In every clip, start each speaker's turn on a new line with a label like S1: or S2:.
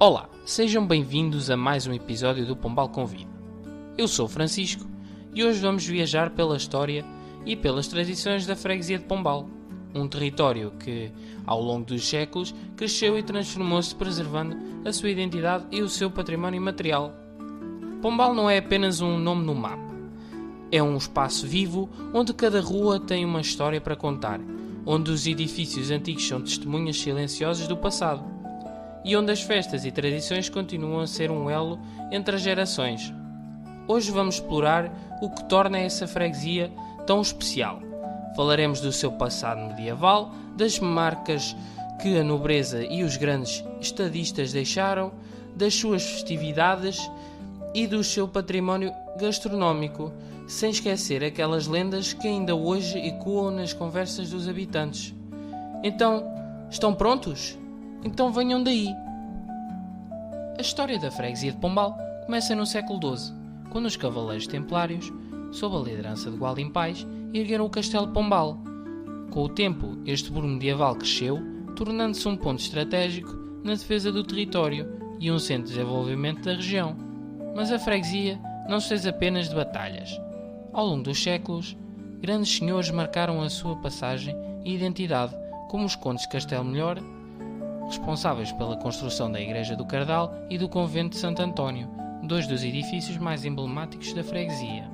S1: Olá, sejam bem-vindos a mais um episódio do Pombal Convida. Eu sou o Francisco e hoje vamos viajar pela história e pelas tradições da freguesia de Pombal, um território que, ao longo dos séculos, cresceu e transformou-se preservando a sua identidade e o seu património material. Pombal não é apenas um nome no mapa. É um espaço vivo onde cada rua tem uma história para contar, onde os edifícios antigos são testemunhas silenciosas do passado e onde as festas e tradições continuam a ser um elo entre as gerações. Hoje vamos explorar o que torna essa freguesia tão especial. Falaremos do seu passado medieval, das marcas que a nobreza e os grandes estadistas deixaram, das suas festividades e do seu património gastronómico, sem esquecer aquelas lendas que ainda hoje ecoam nas conversas dos habitantes. Então, estão prontos? Então venham daí! A história da freguesia de Pombal começa no século XII, quando os cavaleiros templários, sob a liderança de Gualdim Pais, ergueram o castelo de Pombal. Com o tempo, este burgo medieval cresceu, tornando-se um ponto estratégico na defesa do território e um centro de desenvolvimento da região. Mas a freguesia não se fez apenas de batalhas. Ao longo dos séculos, grandes senhores marcaram a sua passagem e identidade, como os condes de Castelo Melhor, responsáveis pela construção da Igreja do Cardal e do Convento de Santo António, dois dos edifícios mais emblemáticos da freguesia.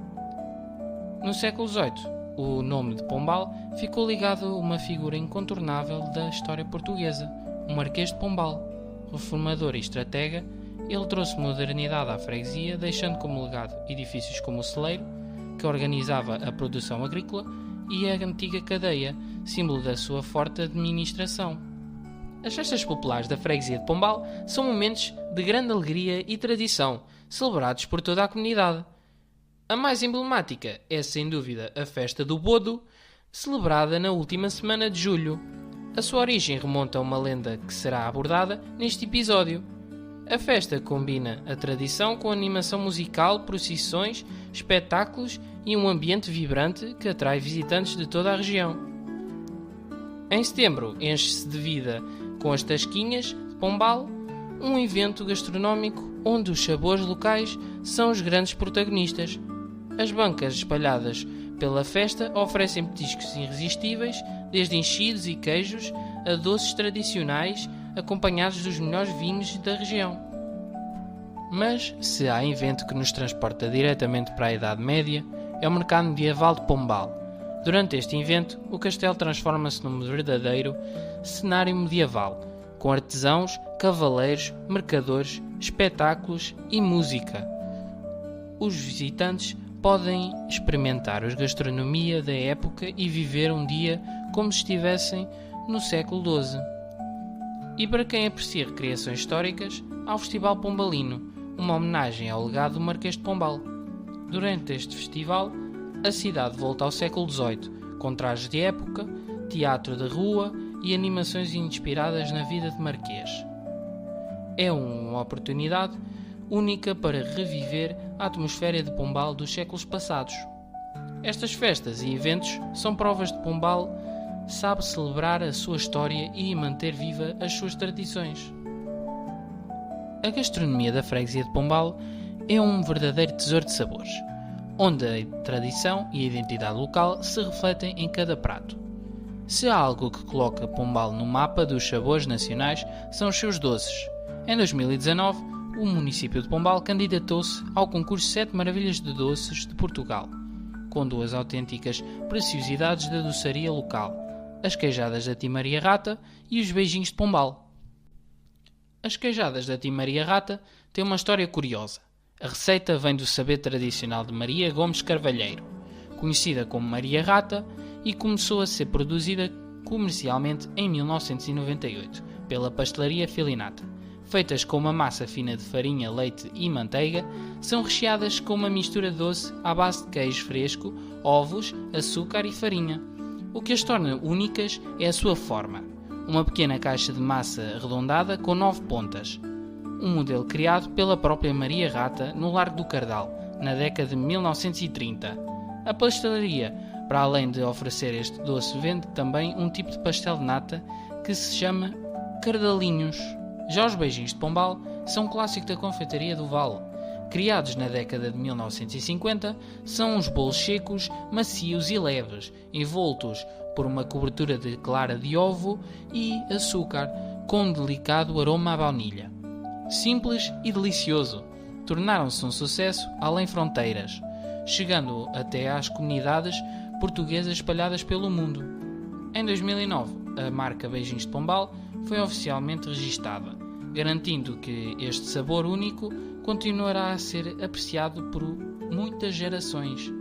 S1: No século XVIII, o nome de Pombal ficou ligado a uma figura incontornável da história portuguesa, o Marquês de Pombal. Reformador e estratega, ele trouxe modernidade à freguesia, deixando como legado edifícios como o celeiro, que organizava a produção agrícola, e a antiga cadeia, símbolo da sua forte administração. As festas populares da freguesia de Pombal são momentos de grande alegria e tradição, celebrados por toda a comunidade. A mais emblemática é, sem dúvida, a festa do Bodo, celebrada na última semana de julho. A sua origem remonta a uma lenda que será abordada neste episódio. A festa combina a tradição com animação musical, procissões, espetáculos e um ambiente vibrante que atrai visitantes de toda a região. Em setembro, enche-se de vida com as Tasquinhas de Pombal, um evento gastronómico onde os sabores locais são os grandes protagonistas. As bancas espalhadas pela festa oferecem petiscos irresistíveis, desde enchidos e queijos a doces tradicionais acompanhados dos melhores vinhos da região. Mas, se há evento que nos transporta diretamente para a Idade Média, é o mercado medieval de Pombal. Durante este evento, o castelo transforma-se num verdadeiro cenário medieval, com artesãos, cavaleiros, mercadores, espetáculos e música. Os visitantes podem experimentar a gastronomia da época e viver um dia como se estivessem no século XII. E para quem aprecia recreações históricas, há o Festival Pombalino, uma homenagem ao legado do Marquês de Pombal. Durante este festival, a cidade volta ao século XVIII, com trajes de época, teatro de rua e animações inspiradas na vida de Marquês. É uma oportunidade única para reviver a atmosfera de Pombal dos séculos passados. Estas festas e eventos são provas de Pombal sabe celebrar a sua história e manter viva as suas tradições. A gastronomia da freguesia de Pombal é um verdadeiro tesouro de sabores, onde a tradição e a identidade local se refletem em cada prato. Se há algo que coloca Pombal no mapa dos sabores nacionais, são os seus doces. Em 2019, o município de Pombal candidatou-se ao concurso 7 Maravilhas de Doces de Portugal, com duas autênticas preciosidades da doçaria local, as queijadas da Timaria Rata e os beijinhos de Pombal. As queijadas da Timaria Rata têm uma história curiosa. A receita vem do saber tradicional de Maria Gomes Carvalheiro, conhecida como Maria Rata, e começou a ser produzida comercialmente em 1998 pela pastelaria Filinata. Feitas com uma massa fina de farinha, leite e manteiga, são recheadas com uma mistura doce à base de queijo fresco, ovos, açúcar e farinha. O que as torna únicas é a sua forma, uma pequena caixa de massa arredondada com 9 pontas. Um modelo criado pela própria Maria Rata no Largo do Cardal, na década de 1930. A pastelaria, para além de oferecer este doce, vende também um tipo de pastel de nata que se chama cardalinhos. Já os beijinhos de Pombal são um clássico da confeitaria do Vale. Criados na década de 1950, são uns bolos secos, macios e leves, envoltos por uma cobertura de clara de ovo e açúcar, com um delicado aroma à baunilha. Simples e delicioso, tornaram-se um sucesso além fronteiras, chegando até às comunidades portuguesas espalhadas pelo mundo. Em 2009, a marca Beijinhos de Pombal foi oficialmente registada, garantindo que este sabor único continuará a ser apreciado por muitas gerações.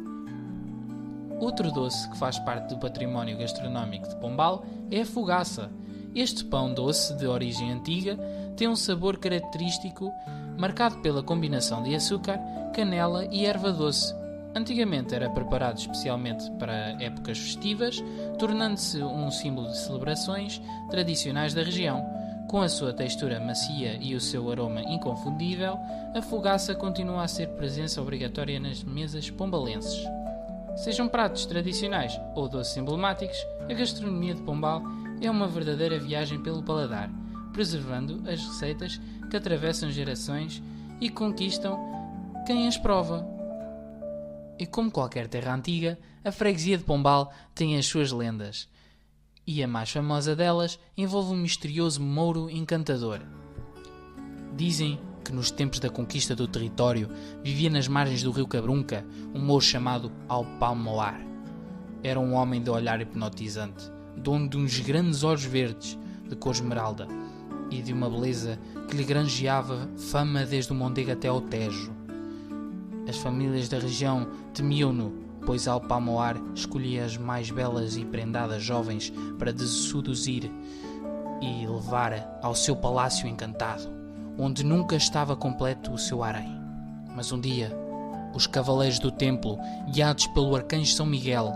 S1: Outro doce que faz parte do património gastronómico de Pombal é a fogaça. Este pão doce de origem antiga tem um sabor característico marcado pela combinação de açúcar, canela e erva doce. Antigamente era preparado especialmente para épocas festivas, tornando-se um símbolo de celebrações tradicionais da região. Com a sua textura macia e o seu aroma inconfundível, a fogaça continua a ser presença obrigatória nas mesas pombalenses. Sejam pratos tradicionais ou doces emblemáticos, a gastronomia de Pombal é uma verdadeira viagem pelo paladar, preservando as receitas que atravessam gerações e conquistam quem as prova. E como qualquer terra antiga, a freguesia de Pombal tem as suas lendas. E a mais famosa delas envolve um misterioso mouro encantador. Dizem que nos tempos da conquista do território vivia nas margens do rio Cabrunca um mouro chamado Alpamoar. Era um homem de olhar hipnotizante, dono de uns grandes olhos verdes, de cor esmeralda, e de uma beleza que lhe granjeava fama desde o Mondego até ao Tejo. As famílias da região temiam-no, pois Alpamoar escolhia as mais belas e prendadas jovens para seduzir e levar ao seu palácio encantado, onde nunca estava completo o seu harém. Mas um dia, os cavaleiros do templo, guiados pelo arcanjo São Miguel,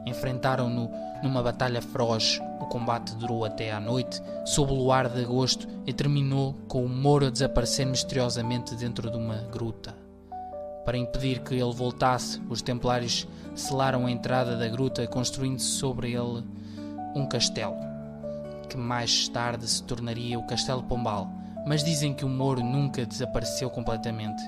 S1: enfrentaram-no numa batalha feroz. O combate durou até à noite, sob o luar de agosto, e terminou com o mouro a desaparecer misteriosamente dentro de uma gruta. Para impedir que ele voltasse, os templários selaram a entrada da gruta, construindo sobre ele um castelo, que mais tarde se tornaria o Castelo Pombal. Mas dizem que o mouro nunca desapareceu completamente.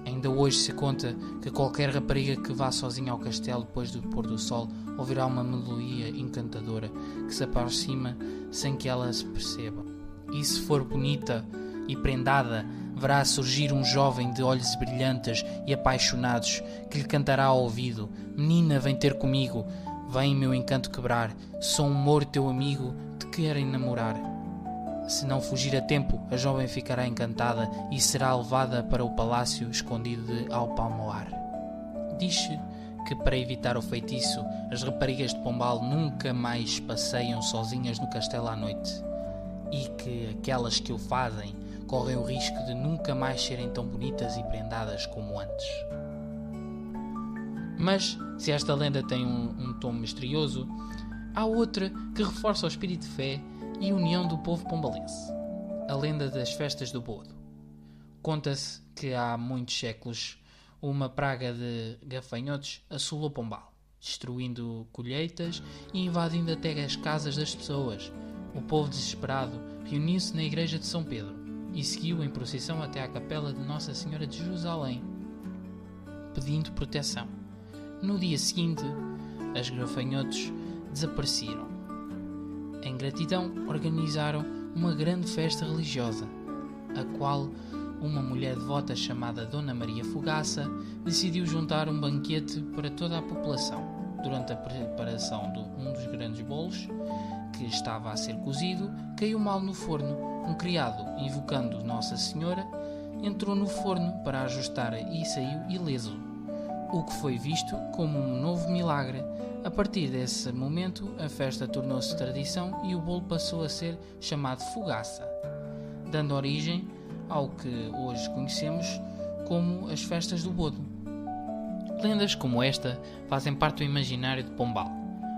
S1: Ainda hoje se conta que qualquer rapariga que vá sozinha ao castelo depois do pôr do sol ouvirá uma melodia encantadora que se aproxima sem que ela se perceba. E se for bonita e prendada, verá surgir um jovem de olhos brilhantes e apaixonados que lhe cantará ao ouvido: "Menina, vem ter comigo, vem meu encanto quebrar, sou um mouro teu amigo, te querem namorar." Se não fugir a tempo, a jovem ficará encantada e será levada para o palácio escondido de Alpamoar. Diz-se que, para evitar o feitiço, as raparigas de Pombal nunca mais passeiam sozinhas no castelo à noite, e que aquelas que o fazem correm o risco de nunca mais serem tão bonitas e prendadas como antes. Mas, se esta lenda tem um tom misterioso, há outra que reforça o espírito de fé e união do povo pombalense: a lenda das festas do Bodo. Conta-se que há muitos séculos uma praga de gafanhotos assolou Pombal, destruindo colheitas e invadindo até as casas das pessoas. O povo desesperado reuniu-se na igreja de São Pedro e seguiu em procissão até à capela de Nossa Senhora de Jerusalém, pedindo proteção. No dia seguinte, os gafanhotos desapareceram. Em gratidão, organizaram uma grande festa religiosa, a qual uma mulher devota chamada Dona Maria Fogaça decidiu juntar um banquete para toda a população. Durante a preparação de um dos grandes bolos, que estava a ser cozido, caiu mal no forno. Um criado, invocando Nossa Senhora, entrou no forno para ajustar e saiu ileso, o que foi visto como um novo milagre. A partir desse momento, a festa tornou-se tradição e o bolo passou a ser chamado fogaça, dando origem ao que hoje conhecemos como as festas do Bodo. Lendas como esta fazem parte do imaginário de Pombal,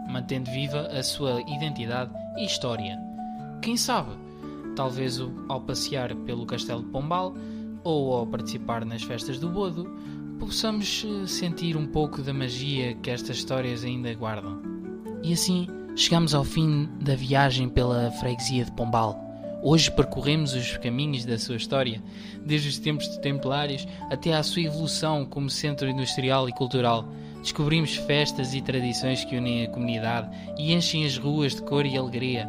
S1: mantendo viva a sua identidade e história. Quem sabe, talvez ao passear pelo Castelo de Pombal ou ao participar nas festas do Bodo, possamos sentir um pouco da magia que estas histórias ainda guardam. E assim chegamos ao fim da viagem pela freguesia de Pombal, Hoje percorremos os caminhos da sua história, desde os tempos de Templários até à sua evolução como centro industrial e cultural. Descobrimos festas e tradições que unem a comunidade e enchem as ruas de cor e alegria.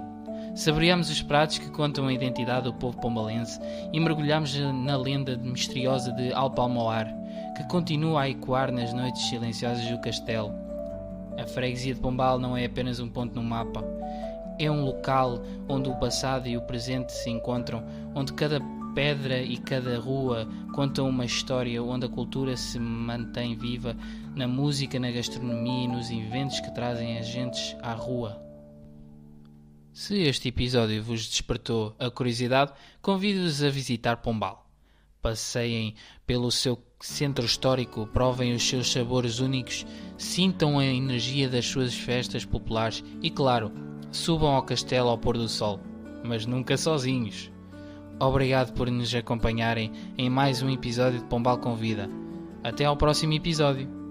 S1: Saboreamos os pratos que contam a identidade do povo pombalense e mergulhamos na lenda misteriosa de Alpalmoar, que continua a ecoar nas noites silenciosas do castelo. A freguesia de Pombal não é apenas um ponto no mapa. É um local onde o passado e o presente se encontram, onde cada pedra e cada rua contam uma história, onde a cultura se mantém viva na música, na gastronomia e nos eventos que trazem as gentes à rua. Se este episódio vos despertou a curiosidade, convido-vos a visitar Pombal. Passeiem pelo seu centro histórico, provem os seus sabores únicos, sintam a energia das suas festas populares e, claro, subam ao castelo ao pôr do sol, mas nunca sozinhos. Obrigado por nos acompanharem em mais um episódio de Pombal Convida. Até ao próximo episódio.